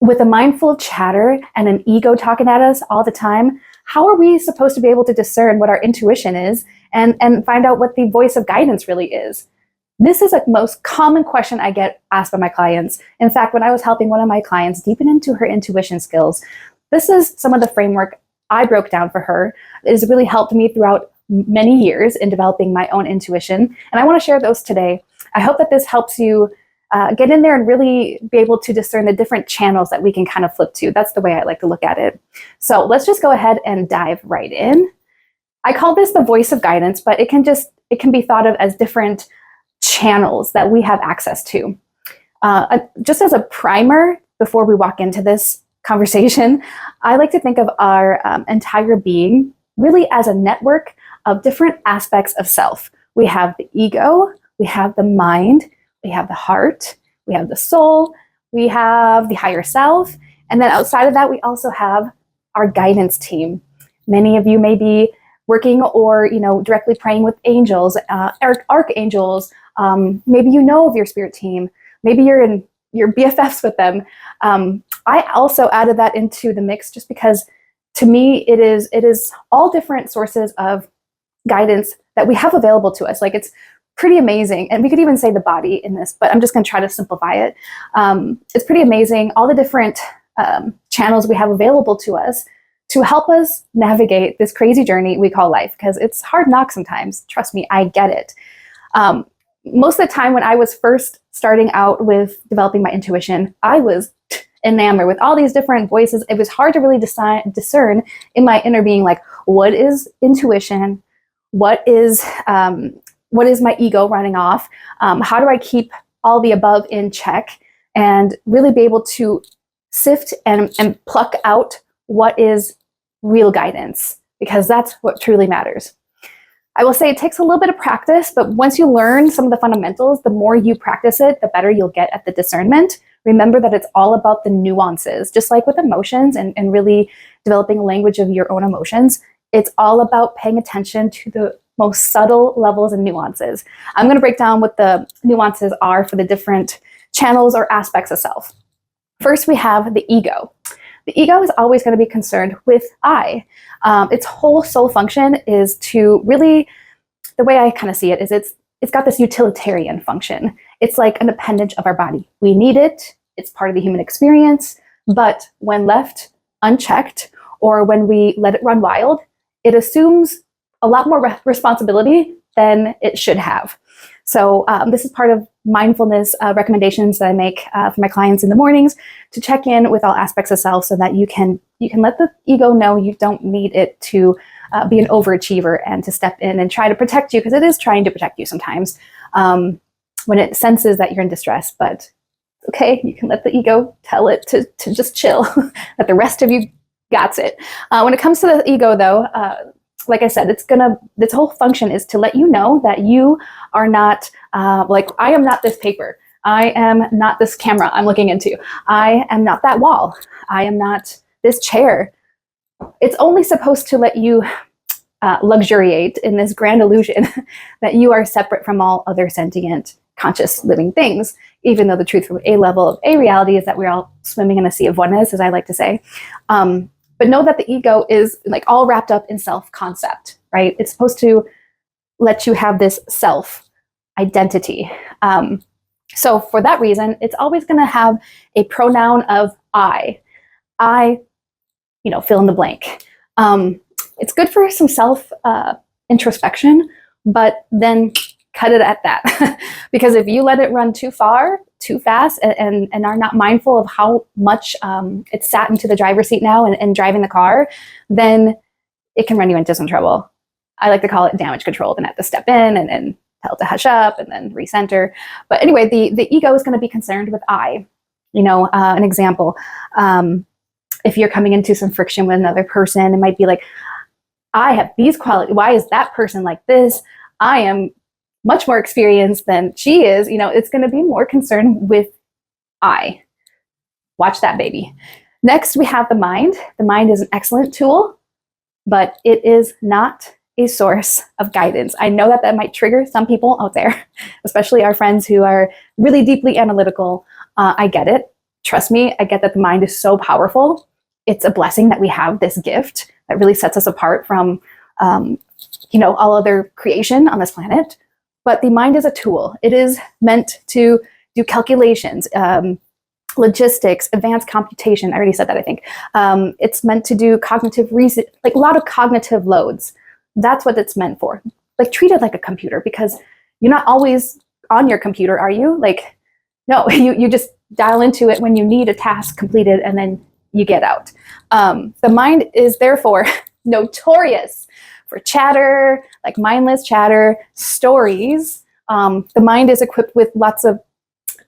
with a mindful chatter and an ego talking at us all the time, how are we supposed to be able to discern what our intuition is and find out what the voice of guidance really is? This is a most common question I get asked by my clients. In fact, when I was helping one of my clients deepen into her intuition skills, this is some of the framework I broke down for her. It has really helped me throughout many years in developing my own intuition. And I want to share those today. I hope that this helps you get in there and really be able to discern the different channels that we can kind of flip to. That's the way I like to look at it. So let's just go ahead and dive right in. I call this the voice of guidance, but it can be thought of as different channels that we have access to. Just as a primer, before we walk into this conversation, I like to think of our entire being really as a network of different aspects of self. We have the ego, we have the mind, we have the heart, we have the soul, we have the higher self, and then outside of that, we also have our guidance team. Many of you may be working or directly praying with angels, archangels. Maybe you know of your spirit team. Maybe you're BFFs with them. I also added that into the mix just because, to me, it is all different sources of guidance that we have available to us. Like, it's pretty amazing. And we could even say the body in this, but I'm just going to try to simplify it. It's pretty amazing, all the different channels we have available to us to help us navigate this crazy journey we call life, because it's hard knock sometimes. Trust me, I get it. Most of the time when I was first starting out with developing my intuition, I was enamored with all these different voices. It was hard to really discern in my inner being, like, what is intuition? What is my ego running off? How do I keep all the above in check and really be able to sift and pluck out what is real guidance? Because that's what truly matters. I will say it takes a little bit of practice, but once you learn some of the fundamentals, the more you practice it, the better you'll get at the discernment. Remember that it's all about the nuances, just like with emotions and really developing a language of your own emotions. It's all about paying attention to the most subtle levels and nuances. I'm going to break down what the nuances are for the different channels or aspects of self. First, we have the ego. The ego is always going to be concerned with I. Its whole sole function is to really, the way I kind of see it is it's got this utilitarian function. It's like an appendage of our body. We need it. It's part of the human experience. But when left unchecked, or when we let it run wild, it assumes a lot more responsibility than it should have. So this is part of mindfulness recommendations that I make for my clients in the mornings, to check in with all aspects of self so that you can let the ego know you don't need it to be an overachiever and to step in and try to protect you, because it is trying to protect you sometimes when it senses that you're in distress. But okay, you can let the ego tell it to just chill, that the rest of you got it. When it comes to the ego, though, like I said, its whole function is to let you know that you are not, like, I am not this paper. I am not this camera I'm looking into. I am not that wall. I am not this chair. It's only supposed to let you luxuriate in this grand illusion that you are separate from all other sentient, conscious, living things, even though the truth from a level of a reality is that we're all swimming in a sea of oneness, as I like to say. But know that the ego is like all wrapped up in self-concept, right? It's supposed to let you have this self-identity. So for that reason, it's always going to have a pronoun of I, fill in the blank. It's good for some self-introspection, but then cut it at that. Because if you let it run too far, too fast, and are not mindful of how much it's sat into the driver's seat now and driving the car, then it can run you into some trouble. I like to call it damage control, and have to step in and tell it to hush up and then recenter. But anyway, the ego is going to be concerned with I. An example, if you're coming into some friction with another person, it might be like, I have these qualities. Why is that person like this? I am much more experienced than she is. It's going to be more concerned with I. Watch that, baby. Next, we have the mind. The mind is an excellent tool, but it is not a source of guidance. I know that might trigger some people out there, especially our friends who are really deeply analytical. I get it. trust me, I get that the mind is so powerful. It's a blessing that we have this gift that really sets us apart from, all other creation on this planet. But the mind is a tool. It is meant to do calculations, logistics, advanced computation. I already said that, I think. It's meant to do cognitive reason, like a lot of cognitive loads. That's what it's meant for. Like, treat it like a computer, because you're not always on your computer, are you? Like, no, you just dial into it when you need a task completed, and then you get out. The mind is therefore notorious for chatter, like mindless chatter, stories. The mind is equipped with lots of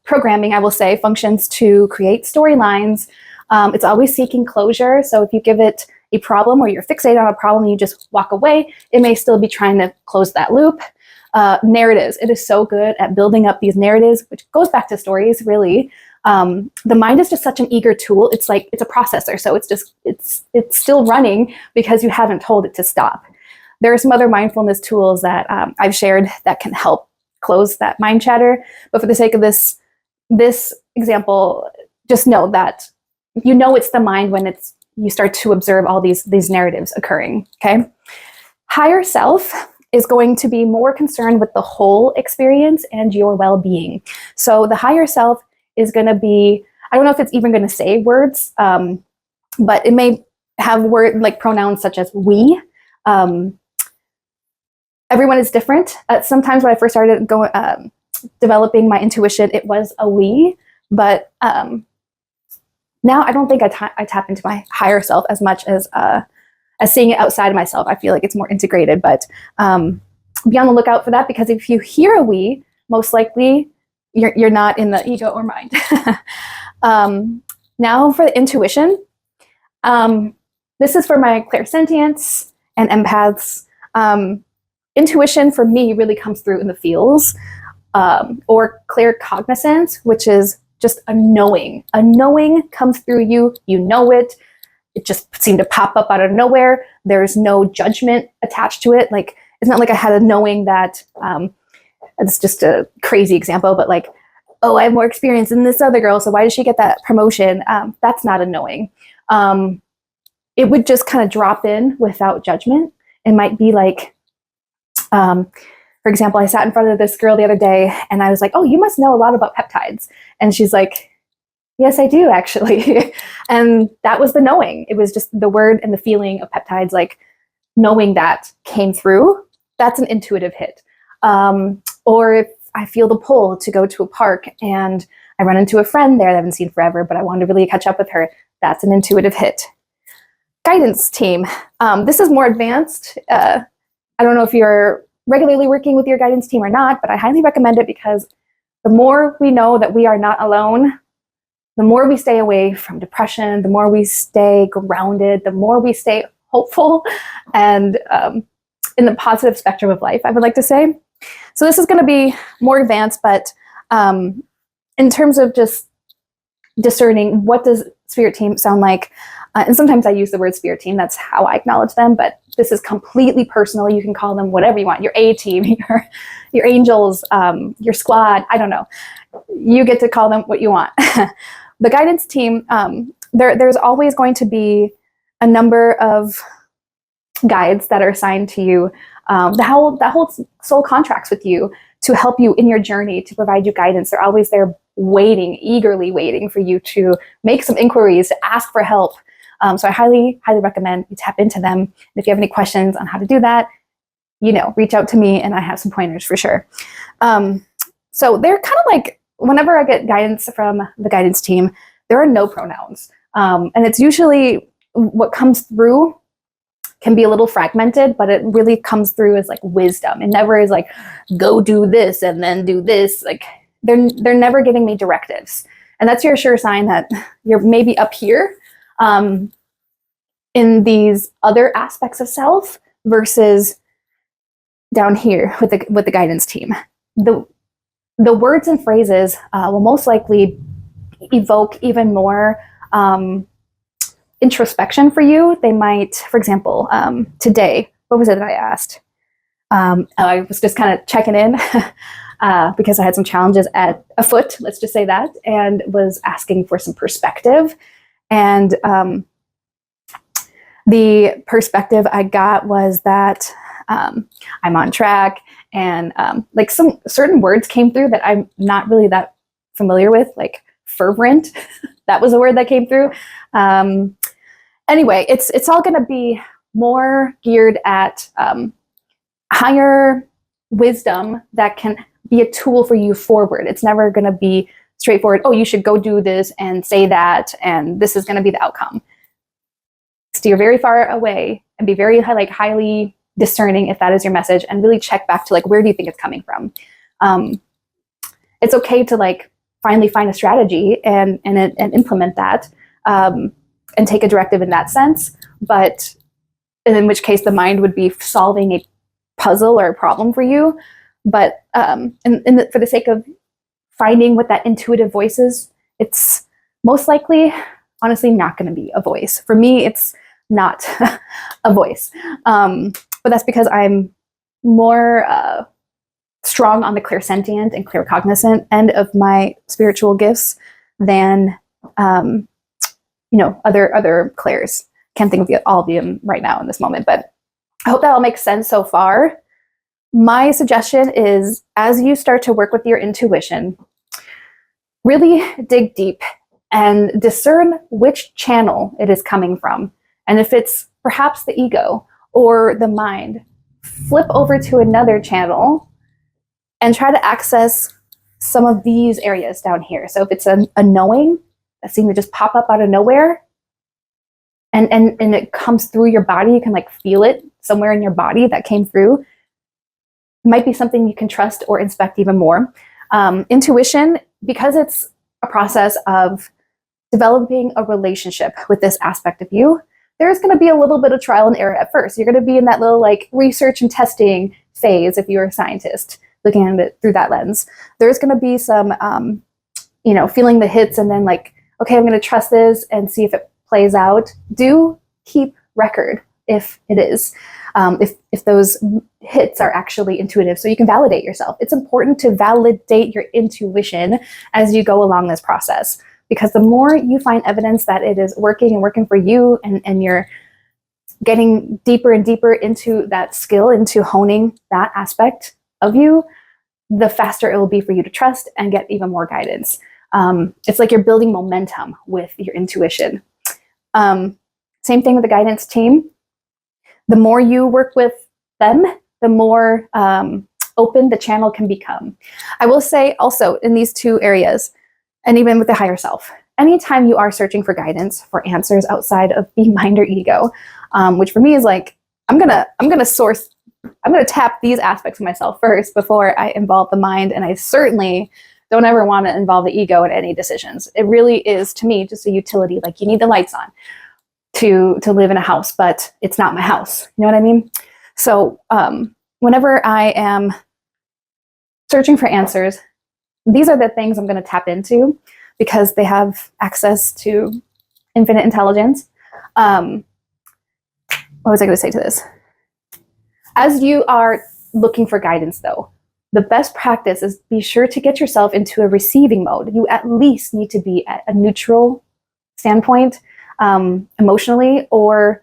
programming, I will say, functions to create storylines. It's always seeking closure. So if you give it a problem, or you're fixated on a problem and you just walk away, it may still be trying to close that loop. Narratives. It is so good at building up these narratives, which goes back to stories, really. The mind is just such an eager tool. It's like, it's a processor. So it's still running because you haven't told it to stop. There are some other mindfulness tools that I've shared that can help close that mind chatter. But for the sake of this example, just know that it's the mind when you start to observe all these narratives occurring. Okay. Higher self is going to be more concerned with the whole experience and your well-being. So the higher self is going to be, I don't know if it's even going to say words, but it may have pronouns such as we. Everyone is different. Sometimes when I first started developing my intuition, it was a we, but now I don't think I tap into my higher self as much as seeing it outside of myself. I feel like it's more integrated, but be on the lookout for that, because if you hear a we, most likely you're not in the ego or mind. Now for the intuition. This is for my clairsentients and empaths. Intuition for me really comes through in the feels, or claircognizance, which is just a knowing. A knowing comes through you. You know it. It just seemed to pop up out of nowhere. There's no judgment attached to it. Like, it's not like I had a knowing that, it's just a crazy example, but like, oh, I have more experience than this other girl, so why did she get that promotion? That's not a knowing. It would just kind of drop in without judgment. It might be like, for example, I sat in front of this girl the other day and I was like, oh, you must know a lot about peptides. And she's like, yes, I do, actually. And that was the knowing. It was just the word and the feeling of peptides, like knowing that came through. That's an intuitive hit. Or if I feel the pull to go to a park and I run into a friend there that I haven't seen forever, but I wanted to really catch up with her, that's an intuitive hit. Guidance team. This is more advanced. I don't know if you're regularly working with your guidance team or not, but I highly recommend it, because the more we know that we are not alone, the more we stay away from depression, the more we stay grounded, the more we stay hopeful and in the positive spectrum of life, I would like to say. So this is going to be more advanced, but in terms of just discerning what does spirit team sound like, and sometimes I use the word spirit team, that's how I acknowledge them, but this is completely personal. You can call them whatever you want, your A team, your angels, your squad, I don't know. You get to call them what you want. The guidance team, there's always going to be a number of guides that are assigned to you, that holds soul contracts with you to help you in your journey, to provide you guidance. They're always there waiting, eagerly waiting for you to make some inquiries, to ask for help. So I highly, highly recommend you tap into them. And if you have any questions on how to do that, reach out to me and I have some pointers for sure. So they're kind of like, whenever I get guidance from the guidance team, there are no pronouns. And it's usually what comes through can be a little fragmented, but it really comes through as like wisdom. It never is like, go do this and then do this. Like they're never giving me directives. And that's your sure sign that you're maybe up here in these other aspects of self versus down here with the guidance team. The words and phrases will most likely evoke even more introspection for you. They might, for example, today, what was it that I asked? I was just kind of checking in. because I had some challenges at afoot, let's just say that, and was asking for some perspective. And the perspective I got was that I'm on track, and like some certain words came through that I'm not really that familiar with, like fervent. That was a word that came through. Anyway, it's all going to be more geared at higher wisdom that can be a tool for you forward. It's never going to be straightforward. Oh, you should go do this and say that, and this is going to be the outcome. Steer very far away and be very highly discerning if that is your message, and really check back to like, where do you think it's coming from? It's okay to like finally find a strategy and implement that, and take a directive in that sense. But in which case the mind would be solving a puzzle or a problem for you. But for the sake of finding what that intuitive voice is, it's most likely, honestly, not going to be a voice. For me, it's not a voice. But that's because I'm more strong on the clairsentient and claircognizant end of my spiritual gifts than other clairs. Can't think of all of them right now in this moment, but I hope that all makes sense so far. My suggestion is, as you start to work with your intuition, really dig deep and discern which channel it is coming from. And if it's perhaps the ego or the mind, flip over to another channel and try to access some of these areas down here. So if it's a knowing that seems to just pop up out of nowhere, and it comes through your body, you can like feel it somewhere in your body that came through, it might be something you can trust or inspect even more. Intuition, because it's a process of developing a relationship with this aspect of you, there's going to be a little bit of trial and error at first. You're going to be in that little like research and testing phase if you're a scientist looking at it through that lens. There's going to be some, feeling the hits and then like, okay, I'm going to trust this and see if it plays out. Do keep record if it is, if those hits are actually intuitive, so you can validate yourself. It's important to validate your intuition as you go along this process, because the more you find evidence that it is working and working for you, and you're getting deeper and deeper into that skill, into honing that aspect of you, the faster it will be for you to trust and get even more guidance. It's like you're building momentum with your intuition. Same thing with the guidance team. The more you work with them, the more open the channel can become. I will say also in these two areas, and even with the higher self, anytime you are searching for guidance, for answers outside of the mind or ego, which for me is like, I'm gonna tap these aspects of myself first before I involve the mind, and I certainly don't ever want to involve the ego in any decisions. It really is, to me, just a utility. Like, you need the lights on to live in a house, but it's not my house. You know what I mean? So whenever I am searching for answers, these are the things I'm going to tap into, because they have access to infinite intelligence. What was I going to say to this? As you are looking for guidance, though, the best practice is be sure to get yourself into a receiving mode. You at least need to be at a neutral standpoint emotionally, or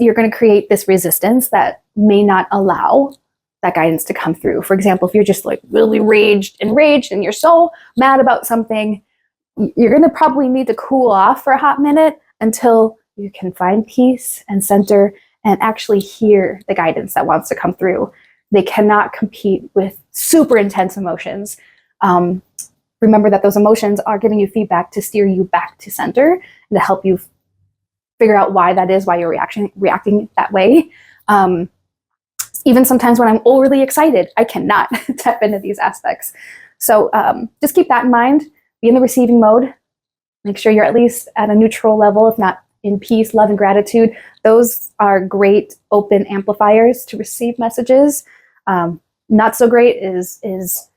you're going to create this resistance that may not allow that guidance to come through. For example, if you're just like really enraged and you're so mad about something, you're going to probably need to cool off for a hot minute until you can find peace and center and actually hear the guidance that wants to come through. They cannot compete with super intense emotions. Remember that those emotions are giving you feedback to steer you back to center and to help you figure out why that is, why you're reacting that way. Even sometimes when I'm overly excited, I cannot tap into these aspects. So just keep that in mind. Be in the receiving mode. Make sure you're at least at a neutral level, if not in peace, love, and gratitude. Those are great open amplifiers to receive messages. Not so great is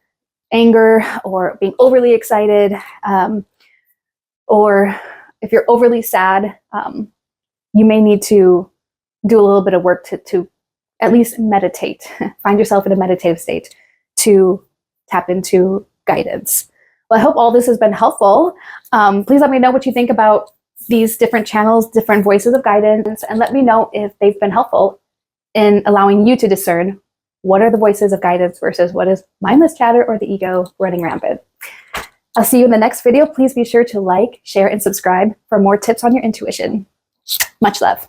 anger or being overly excited, or if you're overly sad, you may need to do a little bit of work to at least meditate. Find yourself in a meditative state to tap into guidance. Well, I hope all this has been helpful. Please let me know what you think about these different channels, different voices of guidance, and let me know if they've been helpful in allowing you to discern what are the voices of guidance versus what is mindless chatter or the ego running rampant. I'll see you in the next video. Please be sure to like, share, and subscribe for more tips on your intuition. Much love.